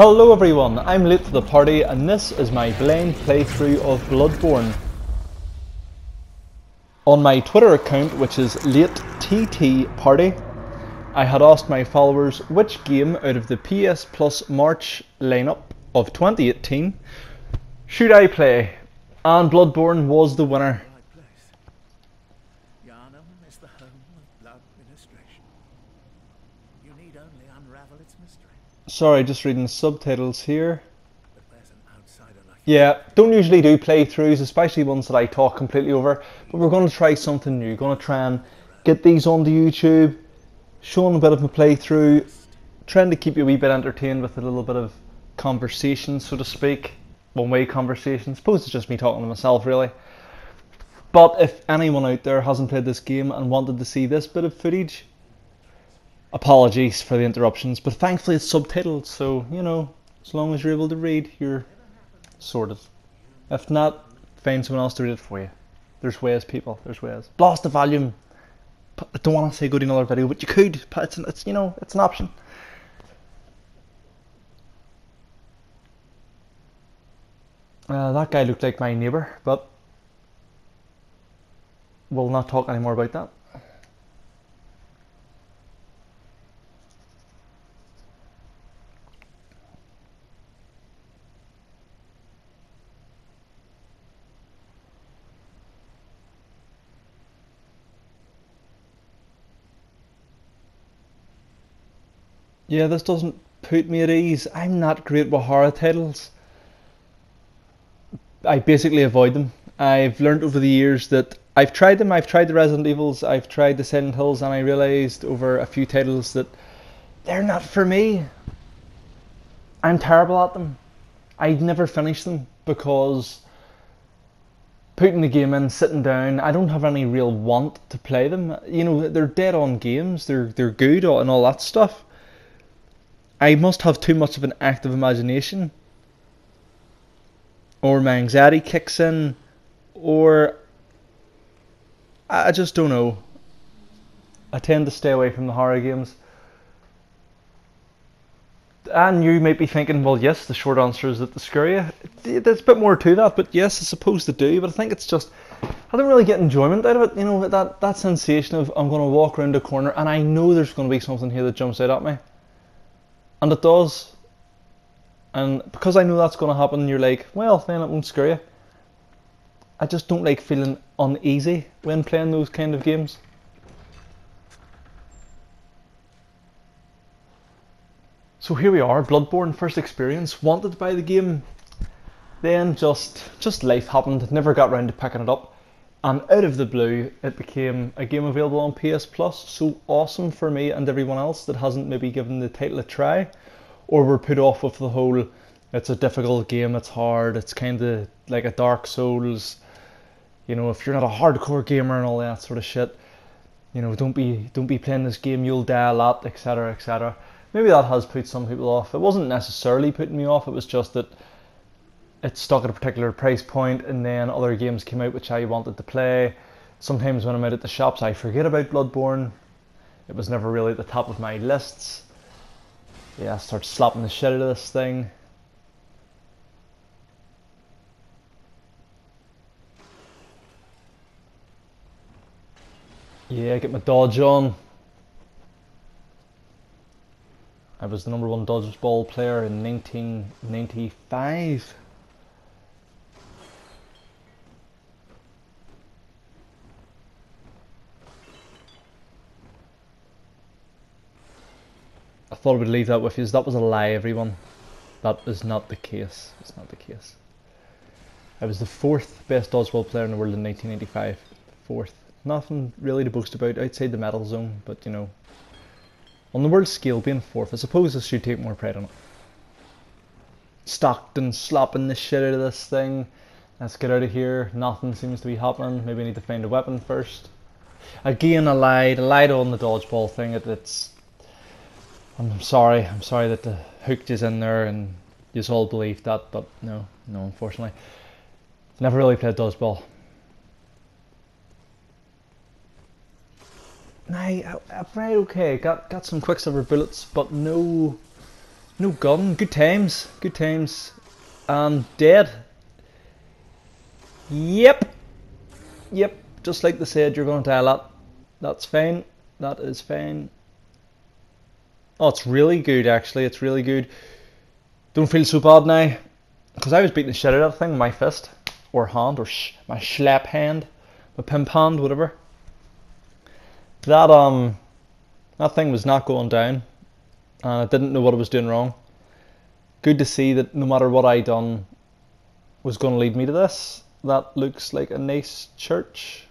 Hello everyone, I'm late to the party and this is my blind playthrough of Bloodborne. On my Twitter account, which is LateTTParty, I had asked my followers which game out of the PS Plus March lineup of 2018 should I play, and Bloodborne was the winner. Is the home of blood ministration. You need only unravel its mystery. Sorry, just reading the subtitles here. But there's an outsider like Yeah, don't usually do playthroughs, especially ones that I talk completely over, but we're going to try something new. Going to try and get these onto YouTube, showing a bit of a playthrough, trying to keep you a wee bit entertained with a little bit of conversation, so to speak. One-way conversation. I suppose it's just me talking to myself, really. But if anyone out there hasn't played this game and wanted to see this bit of footage, apologies for the interruptions, but thankfully it's subtitled, so, you know, as long as you're able to read, you're sorted. If not, find someone else to read it for you. There's ways, people, there's ways. Blast the volume. I don't want to say go to another video, but you could. It's you know, it's an option. That guy looked like my neighbour, but we'll not talk anymore about that. Yeah, this doesn't put me at ease. I'm not great with horror titles. I basically avoid them. I've learned over the years that I've tried them. I've tried the Resident Evils, I've tried the Silent Hills, and I realised over a few titles that they're not for me. I'm terrible at them. I'd never finish them because putting the game in, sitting down, I don't have any real want to play them. You know, they're dead on games, they're good and all that stuff. I must have too much of an active imagination, or my anxiety kicks in, or I just don't know. I tend to stay away from the horror games. And you might be thinking, well, yes, the short answer is that they scare you. There's a bit more to that, but yes, it's supposed to do. But I think it's just, I don't really get enjoyment out of it. You know, that sensation of I'm going to walk around a corner and I know there's going to be something here that jumps out at me. And it does. And because I know that's going to happen, you're like, well, then it won't scare you. I just don't like feeling uneasy when playing those kind of games. So here we are, Bloodborne, first experience, wanted to buy the game. Then just life happened, never got round to picking it up. And out of the blue, it became a game available on PS Plus. So awesome for me and everyone else that hasn't maybe given the title a try, or were put off with the whole, it's a difficult game, it's hard, it's kind of like a Dark Souls. You know, if you're not a hardcore gamer and all that sort of shit, you know, don't be playing this game, you'll die a lot, etc, etc. Maybe that has put some people off. It wasn't necessarily putting me off, it was just that it stuck at a particular price point, and then other games came out which I wanted to play. Sometimes when I'm out at the shops I forget about Bloodborne. It was never really at the top of my lists. Yeah, I start slapping the shit out of this thing. Yeah, get my dodge on. I was the #1 dodgeball player in 1995. I thought I would leave that with you. That was a lie, everyone. That is not the case. It's not the case. I was the 4th best dodgeball player in the world in 1995. 4th. Nothing really to boast about outside the medal zone, but you know, on the world scale, being 4th, I suppose I should take more pride on it. Stockton slapping the shit out of this thing. Let's get out of here. Nothing seems to be happening. Maybe I need to find a weapon first. Again, I lied. I lied on the dodgeball thing. I'm sorry that the hook is in there and you all believed that, but no, unfortunately. Never really played dodgeball. Nah, right, okay, got some Quicksilver bullets, but no No gun. Good times. Good times. Dead. Yep. Yep. Just like they said, you're going to die a lot. That's fine. That is fine. Oh, it's really good actually. It's really good. Don't feel so bad now. Because I was beating the shit out of that thing with my fist. Or hand. Or my slap hand. My pimp hand. Whatever. That thing was not going down. And I didn't know what I was doing wrong. Good to see that no matter what I done was going to lead me to this. That looks like a nice church.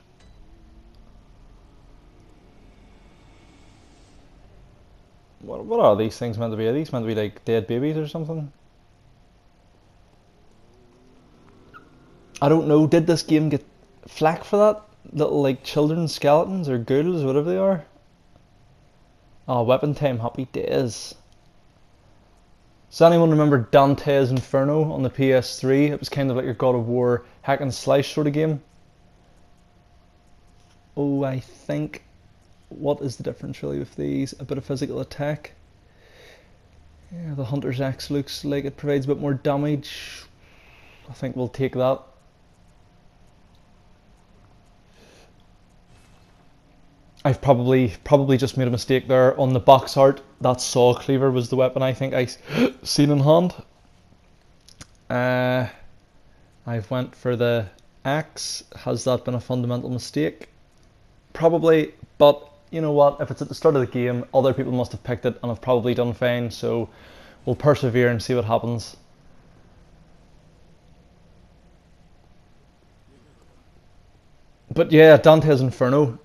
What are these things meant to be? Are these meant to be like dead babies or something? I don't know. Did this game get flack for that? Little like children's skeletons or ghouls, whatever they are. Oh, weapon time, happy days. Does anyone remember Dante's Inferno on the PS3? It was kind of like your God of War hack and slash sort of game. Oh, I think... What is the difference really with these? A bit of physical attack. Yeah, the Hunter's Axe looks like it provides a bit more damage. I think we'll take that. I've probably just made a mistake there on the box art. That saw cleaver was the weapon I think I seen in hand. I've went for the axe. Has that been a fundamental mistake? Probably, but you know what? If it's at the start of the game, other people must have picked it and have probably done fine. So we'll persevere and see what happens. But yeah, Dante's Inferno.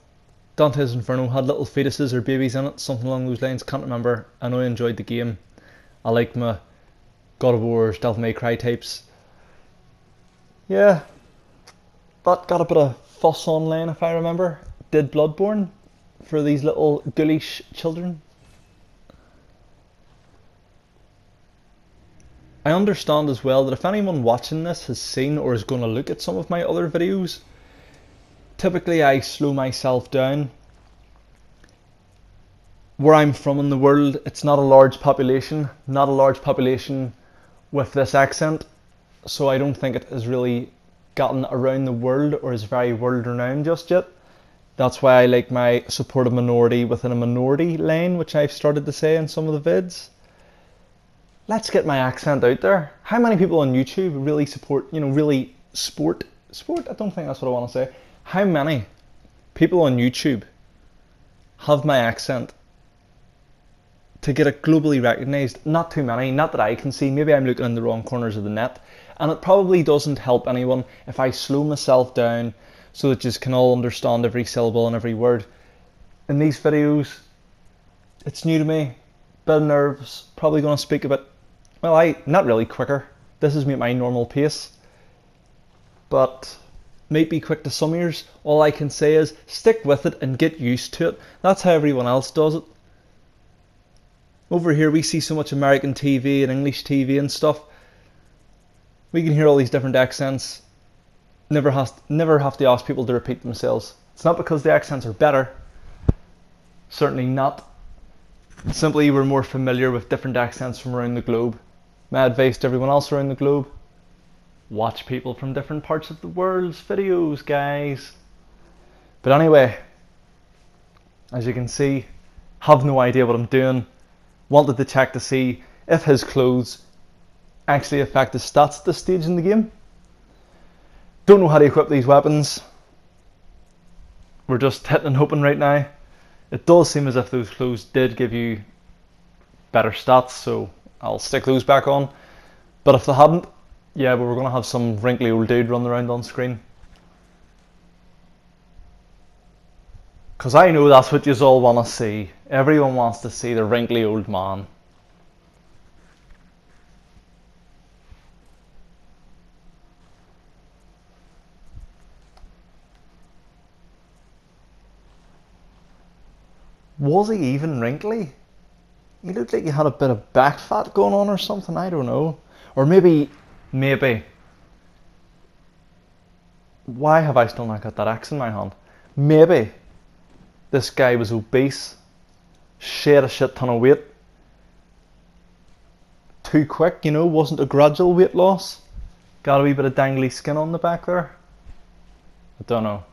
Dante's Inferno had little fetuses or babies in it, something along those lines, can't remember. I know I enjoyed the game. I like my God of War, Devil May Cry types. Yeah, that got a bit of fuss online if I remember. Did Bloodborne for these little ghoulish children. I understand as well that if anyone watching this has seen or is going to look at some of my other videos, typically I slow myself down. Where I'm from in the world, it's not a large population, with this accent, so I don't think it has really gotten around the world or is very world renowned just yet. That's why I like my support a minority within a minority lane, which I've started to say in some of the vids. Let's get my accent out there. How many people on YouTube really support, really sport? I don't think that's what I want to say. How many people on YouTube have my accent to get it globally recognised? Not too many, not that I can see. Maybe I'm looking in the wrong corners of the net. And it probably doesn't help anyone if I slow myself down so that you can all understand every syllable and every word. In these videos, it's new to me. Bit of nerves, probably going to speak a bit, well, not really quicker. This is my normal pace. But might be quick to some ears. All I can say is stick with it and get used to it. That's how everyone else does it. Over here we see so much American TV and English TV and stuff. We can hear all these different accents. Never have to ask people to repeat themselves. It's not because the accents are better. Certainly not. Simply we're more familiar with different accents from around the globe. My advice to everyone else around the globe: watch people from different parts of the world's videos, guys. But anyway, as you can see, have no idea what I'm doing. Wanted to check to see if his clothes actually affect his stats at this stage in the game. Don't know how to equip these weapons. We're just hitting and hoping right now. It does seem as if those clothes did give you better stats, so I'll stick those back on. But if they hadn't, yeah, but we're going to have some wrinkly old dude running around on screen. Because I know that's what you all want to see. Everyone wants to see the wrinkly old man. Was he even wrinkly? He looked like he had a bit of back fat going on or something, I don't know. Or maybe. Why have I still not got that axe in my hand? Maybe this guy was obese, shed a shit ton of weight, too quick, you know, wasn't a gradual weight loss. Got a wee bit of dangly skin on the back there. I don't know.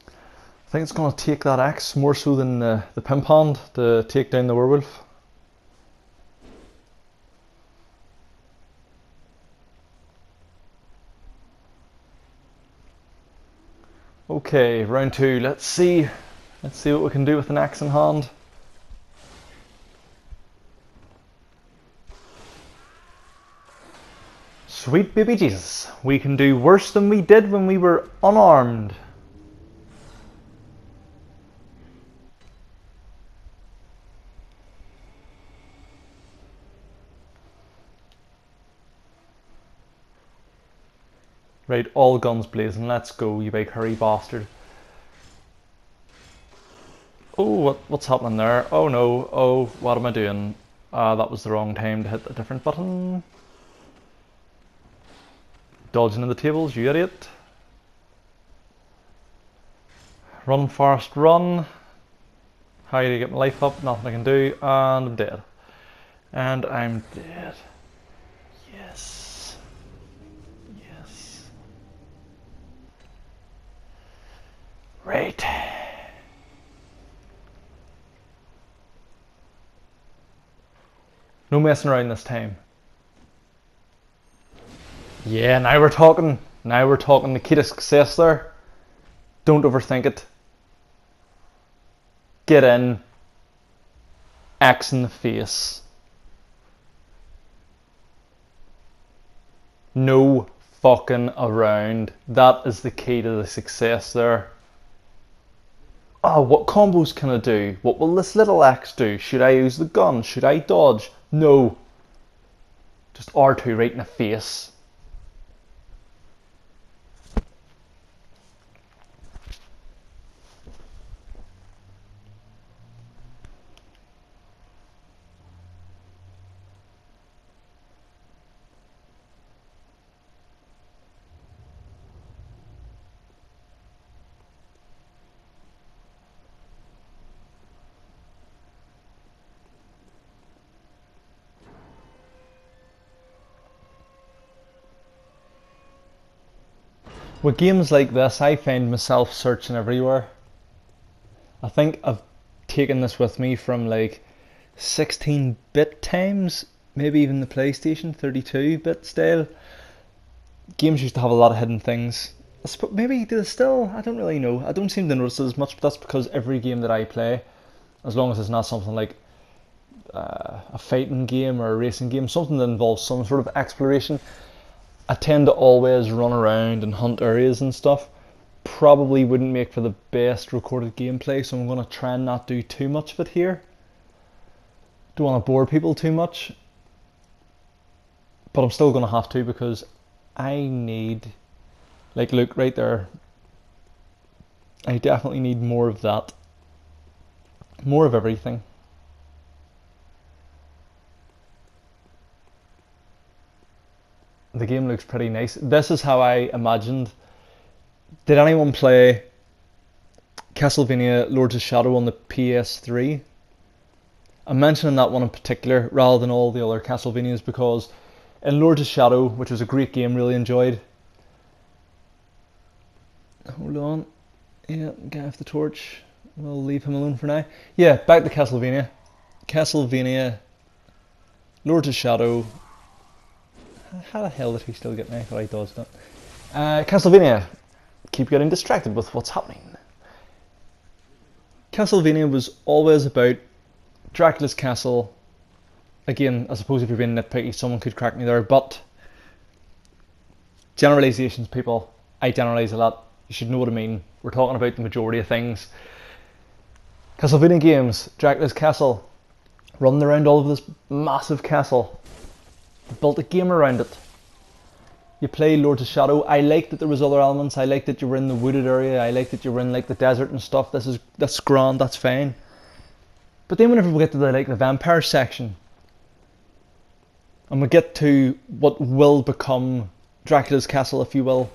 I think it's going to take that axe more so than the pimp hand to take down the werewolf. Okay, round 2. Let's see what we can do with an axe in hand. Sweet baby Jesus, we can do worse than we did when we were unarmed. Right, all guns blazing. Let's go, you big hairy bastard. Oh, what's happening there? Oh no, oh, what am I doing? That was the wrong time to hit a different button. Dodging in the tables, you idiot. Run fast, run. How do you get my life up? Nothing I can do, and I'm dead. And I'm dead. Yes. Yes. Right. No messing around this time. Yeah, now we're talking. Now we're talking. The key to success there. Don't overthink it. Get in. Axe in the face. No fucking around. That is the key to the success there. Oh, what combos can I do? What will this little axe do? Should I use the gun? Should I dodge? No. Just R2 right in the face. With games like this, I find myself searching everywhere. I think I've taken this with me from like 16-bit times, maybe even the PlayStation 32-bit style. Games used to have a lot of hidden things. Maybe do they still? I don't really know. I don't seem to notice it as much, but that's because every game that I play, as long as it's not something like a fighting game or a racing game, something that involves some sort of exploration, I tend to always run around and hunt areas and stuff. Probably wouldn't make for the best recorded gameplay, so I'm going to try and not do too much of it here. Don't want to bore people too much, but I'm still going to have to because I need, like, look right there, I definitely need more of that. More of everything. The game looks pretty nice. This is how I imagined. Did anyone play Castlevania Lords of Shadow on the PS3? I'm mentioning that one in particular rather than all the other Castlevanias because in Lords of Shadow, which was a great game, really enjoyed. Hold on. Yeah, get off the torch. We'll leave him alone for now. Yeah, back to Castlevania. Castlevania Lords of Shadow. How the hell did he still get me? I thought I dodged that. Castlevania. Keep getting distracted with what's happening. Castlevania was always about Dracula's castle. Again, I suppose if you're being nitpicky, someone could correct me there, but generalizations, people. I generalize a lot. You should know what I mean. We're talking about the majority of things. Castlevania games, Dracula's castle. Running around all of this massive castle. Built a game around it. You play Lords of Shadow. I liked that there was other elements. I liked that you were in the wooded area. I liked that you were in like the desert and stuff. That's grand. That's fine. But then whenever we get to the vampire section, and we get to what will become Dracula's castle, if you will.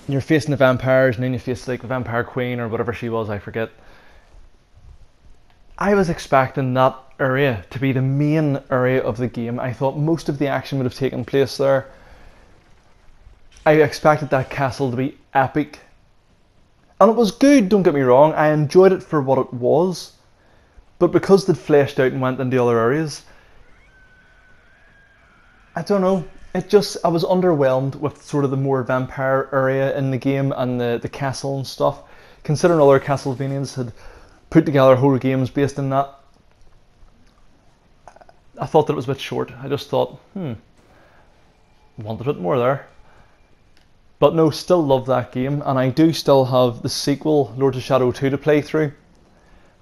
You're facing the vampires, and then you face like the vampire queen or whatever she was, I forget. I was expecting that area to be the main area of the game. I thought most of the action would have taken place there. I expected that castle to be epic. And it was good, don't get me wrong. I enjoyed it for what it was. But because they'd fleshed out and went into other areas, I don't know. I was underwhelmed with sort of the more vampire area in the game and the castle and stuff. Considering other Castlevanias had put together whole games based on that, I thought that it was a bit short. I just thought, wanted a bit more there. But no, still love that game, and I do still have the sequel, Lords of Shadow 2, to play through.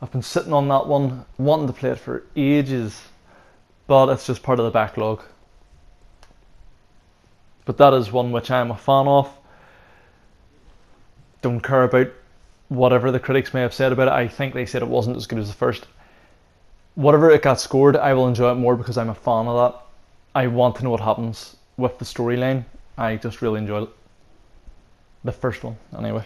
I've been sitting on that one, wanting to play it for ages, but it's just part of the backlog. But that is one which I am a fan of. Don't care about whatever the critics may have said about it. I think they said it wasn't as good as the first. Whatever it got scored, I will enjoy it more because I'm a fan of that. I want to know what happens with the storyline. I just really enjoyed it. The first one, anyway.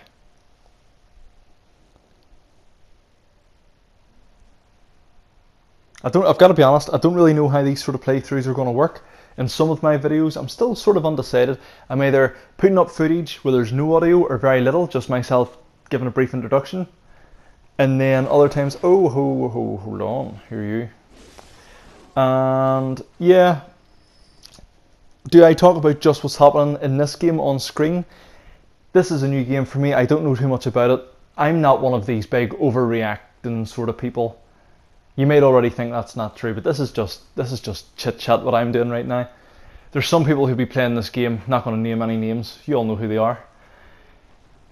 I've got to be honest, I don't really know how these sort of playthroughs are going to work. In some of my videos, I'm still sort of undecided. I'm either putting up footage where there's no audio or very little, just myself giving a brief introduction. And then other times, hold on, here you. And yeah, do I talk about just what's happening in this game on screen? This is a new game for me, I don't know too much about it. I'm not one of these big overreacting sort of people. You might already think that's not true, but this is just chit chat what I'm doing right now. There's some people who be playing this game, not going to name any names, you all know who they are.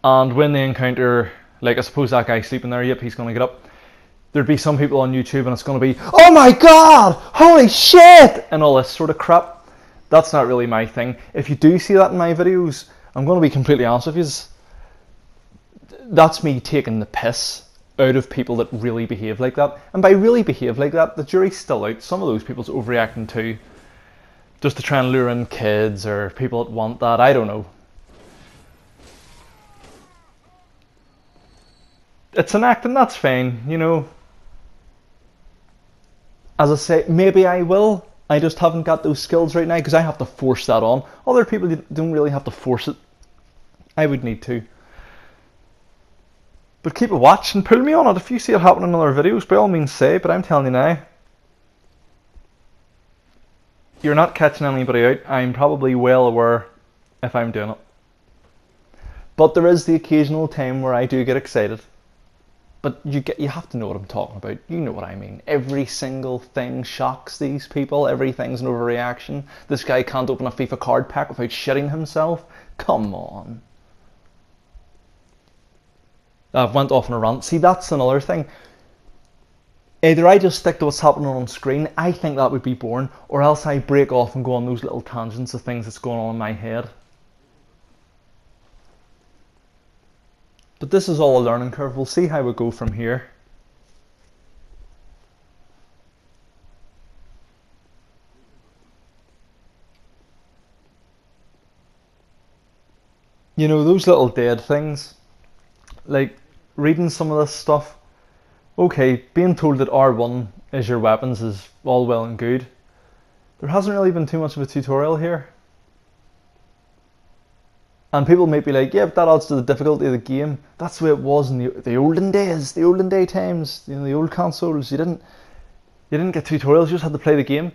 And when they encounter, like I suppose that guy sleeping there, yep, he's going to get up. There'd be some people on YouTube and it's going to be, oh my god, holy shit, and all this sort of crap. That's not really my thing. If you do see that in my videos, I'm going to be completely honest with you, that's me taking the piss out of people that really behave like that. And by really behave like that, the jury's still out. Some of those people's overreacting too, just to try and lure in kids or people that want that, I don't know. It's an act and that's fine, you know. As I say, maybe I will. I just haven't got those skills right now because I have to force that on. Other people don't really have to force it. I would need to. But keep a watch and pull me on it. If you see it happening in other videos, by all means say, but I'm telling you now, you're not catching anybody out. I'm probably well aware if I'm doing it. But there is the occasional time where I do get excited. But you have to know what I'm talking about. You know what I mean. Every single thing shocks these people. Everything's an overreaction. This guy can't open a FIFA card pack without shitting himself. Come on. I've went off on a rant. See, that's another thing. Either I just stick to what's happening on screen, I think that would be boring, or else I break off and go on those little tangents of things that's going on in my head. But this is all a learning curve. We'll see how we go from here. You know, those little dead things, like reading some of this stuff, okay, being told that R1 is your weapons is all well and good. There hasn't really been too much of a tutorial here. And people might be like, yeah, but that adds to the difficulty of the game. That's the way it was in the olden days, the olden day times, you know, the old consoles. You didn't get tutorials, you just had to play the game.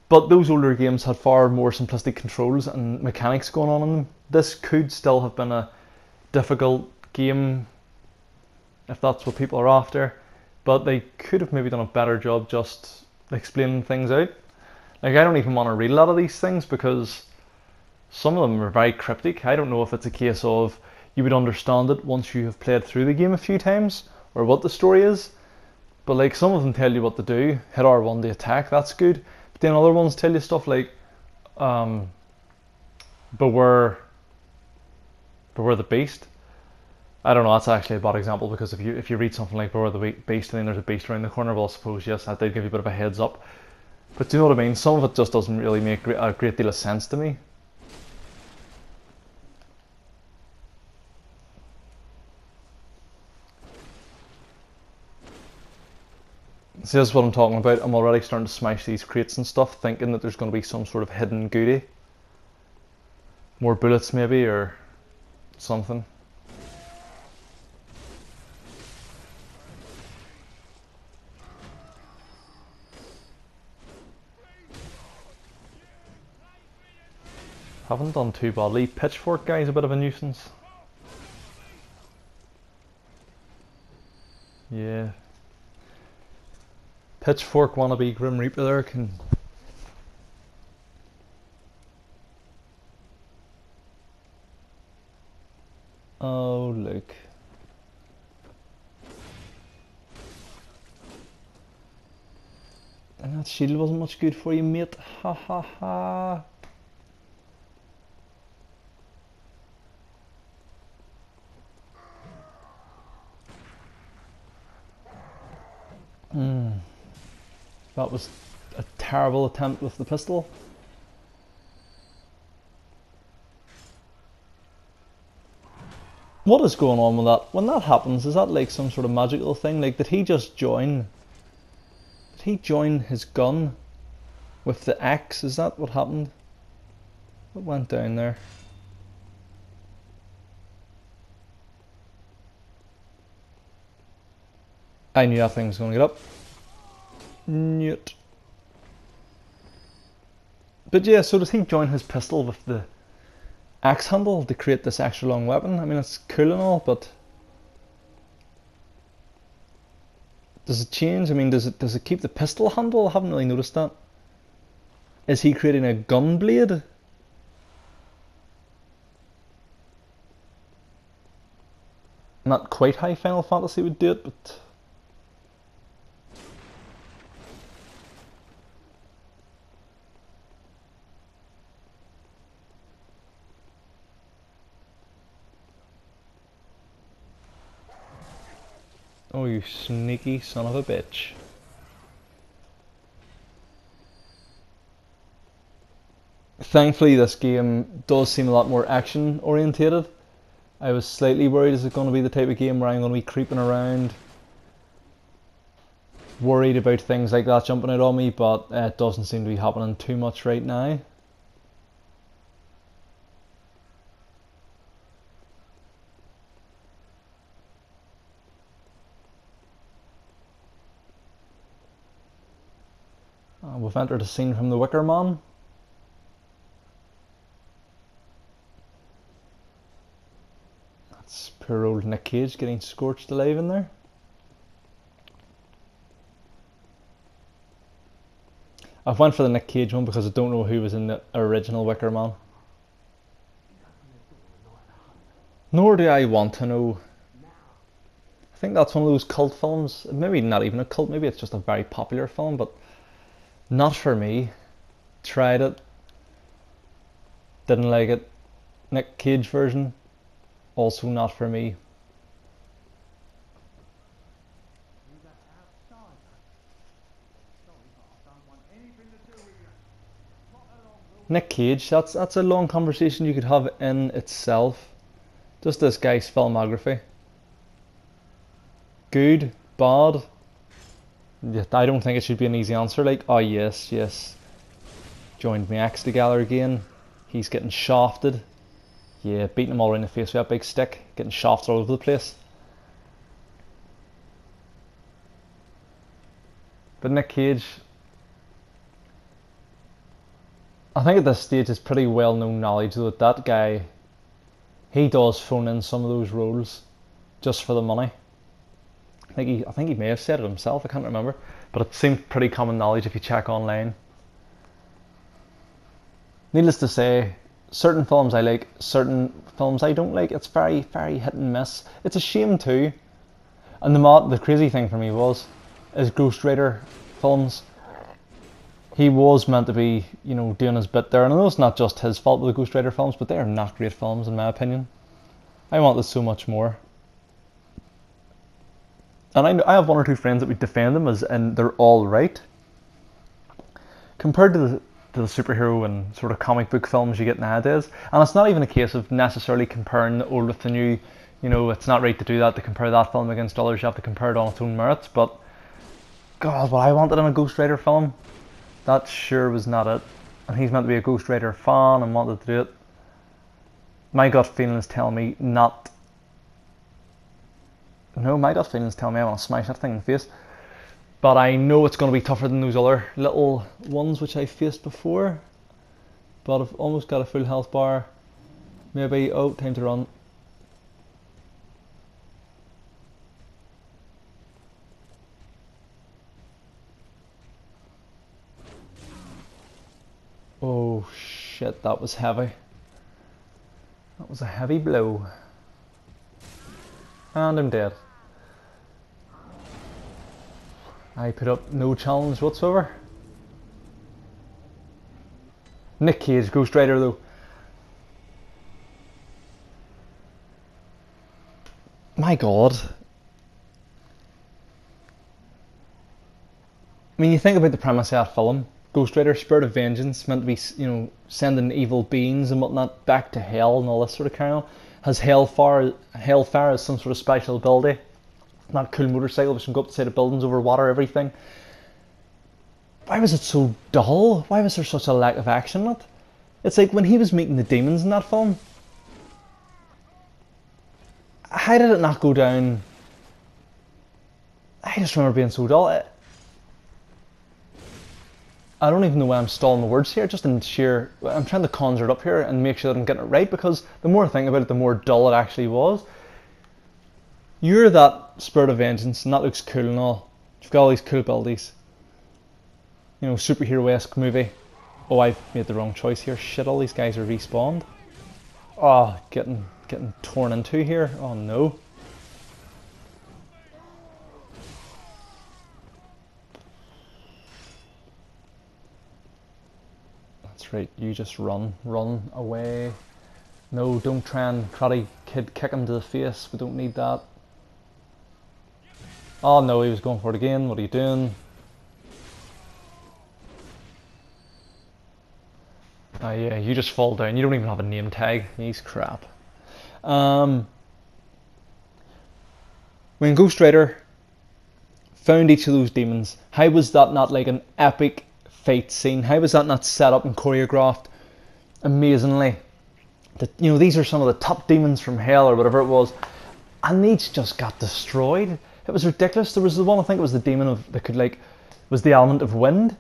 But those older games had far more simplistic controls and mechanics going on in them. This could still have been a difficult game, if that's what people are after, but they could have maybe done a better job just explaining things out. Like, I don't even want to read a lot of these things because some of them are very cryptic. I don't know if it's a case of you would understand it once you have played through the game a few times or what the story is, but like some of them tell you what to do. Hit R1 to attack, that's good, but then other ones tell you stuff like beware the beast. I don't know, that's actually a bad example because if you read something like beware the beast and then there's a beast around the corner, well I suppose yes, that did give you a bit of a heads up. But do you know what I mean? Some of it just doesn't really make a great deal of sense to me. See, this is what I'm talking about. I'm already starting to smash these crates and stuff, thinking that there's going to be some sort of hidden goodie. More bullets maybe, or something. Haven't done too badly. Pitchfork guy's a bit of a nuisance. Yeah. Pitchfork wannabe Grim Reaper there can... Oh, look. And that shield wasn't much good for you, mate. Ha ha ha. That was a terrible attempt with the pistol. What is going on with that? When that happens, is that like some sort of magical thing? Like, did he just join? Did he join his gun with the axe? Is that what happened? What went down there? I knew that thing was going to get up. Newt. But yeah, so does he join his pistol with the axe handle to create this extra long weapon? I mean, it's cool and all, but does it change? I mean, does it keep the pistol handle? I haven't really noticed that. Is he creating a gun blade? Not quite how Final Fantasy would do it, but oh, you sneaky son of a bitch. Thankfully, this game does seem a lot more action orientated. I was slightly worried, is it going to be the type of game where I'm going to be creeping around, worried about things like that jumping out on me, but it doesn't seem to be happening too much right now. We've entered a scene from The Wicker Man. That's poor old Nick Cage getting scorched alive in there. I've went for the Nick Cage one because I don't know who was in the original Wicker Man. Nor do I want to know. I think that's one of those cult films. Maybe not even a cult, maybe it's just a very popular film, but not for me. Tried it. Didn't like it. Nick Cage version. Also not for me. Nick Cage, that's a long conversation you could have in itself. Just this guy's filmography. Good, bad. I don't think it should be an easy answer, like, oh yes, yes. Joined my ex together again. He's getting shafted. Yeah, beating him all around the face with a big stick. Getting shafted all over the place. But Nick Cage, I think at this stage it's pretty well known knowledge that that guy, he does phone in some of those roles just for the money. I think he may have said it himself, I can't remember, but it seems pretty common knowledge if you check online. Needless to say, certain films I like, certain films I don't like. It's very, very hit and miss. It's a shame too. And the crazy thing for me is Ghost Rider films. He was meant to be, you know, doing his bit there, and I know it's not just his fault with the Ghost Rider films, but they are not great films in my opinion. I wanted so much more. And I have one or two friends that would defend them and they're all right. Compared to the superhero and sort of comic book films you get nowadays, and it's not even a case of necessarily comparing the old with the new. You know, it's not right to do that, to compare that film against others. You have to compare it on its own merits. But God, what I wanted in a Ghost Rider film, that sure was not it. And he's meant to be a Ghost Rider fan and wanted to do it. My gut feeling is telling me not. No, my gut feeling is telling me I want to smash that thing in the face. But I know it's going to be tougher than those other little ones which I faced before. But I've almost got a full health bar. Maybe, oh, time to run. Oh shit, that was heavy. That was a heavy blow. And I'm dead. I put up no challenge whatsoever. Nick Cage, Ghost Rider though. My god. I mean, you think about the premise of that film. Ghost Rider, Spirit of Vengeance, meant to be, you know, sending evil beings and whatnot back to hell and all this sort of carry on. Has Hellfire as some sort of special ability. That cool motorcycle which can go up the side of buildings over water, everything. Why was it so dull? Why was there such a lack of action in it? It's like when he was meeting the demons in that film. How did it not go down? I just remember being so dull. I don't even know why I'm stalling the words here, just in sheer... I'm trying to conjure it up here and make sure that I'm getting it right, because the more I think about it, the more dull it actually was. You're that Spirit of Vengeance, and that looks cool and all. You've got all these cool abilities. You know, superhero-esque movie. Oh, I've made the wrong choice here. Shit, all these guys are respawned. Oh, getting torn into here. Oh no. That's right, you just run away. No, don't try and Karate Kid kick him to the face. We don't need that. Oh no, he was going for it again. What are you doing? Oh yeah, you just fall down. You don't even have a name tag. He's crap. When Ghost Rider found each of those demons, how was that not like an epic fight scene? How was that not set up and choreographed amazingly? That, you know, these are some of the top demons from hell or whatever it was, and these just got destroyed. It was ridiculous. There was the one, I think it was the demon of that could like was the element of wind.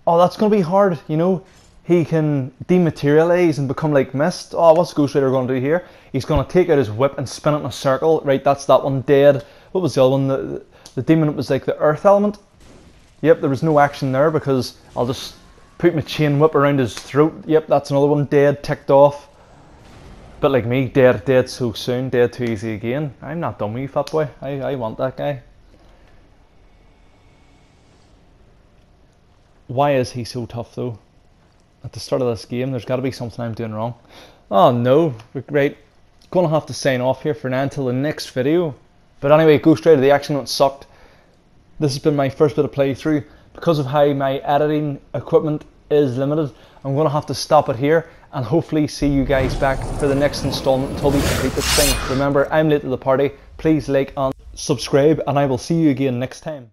Oh, that's gonna be hard, you know. He can dematerialize and become like mist. Oh, what's Ghost Rider going to do here? He's going to take out his whip and spin it in a circle. Right, that's that one dead. What was the other one? The demon, it was like the earth element. Yep, there was no action there because I'll just put my chain whip around his throat. Yep, that's another one dead, ticked off. But like me, dead so soon, dead too easy again. I'm not done with you, fat boy. I want that guy. Why is he so tough though? At the start of this game, there's got to be something I'm doing wrong. Oh no, right. Gonna have to sign off here for now until the next video. But anyway, Ghost Rider, the action note sucked. This has been my first bit of playthrough. Because of how my editing equipment is limited, I'm gonna have to stop it here and hopefully see you guys back for the next installment until we complete this thing. Remember, I'm late to the party. Please like and subscribe, and I will see you again next time.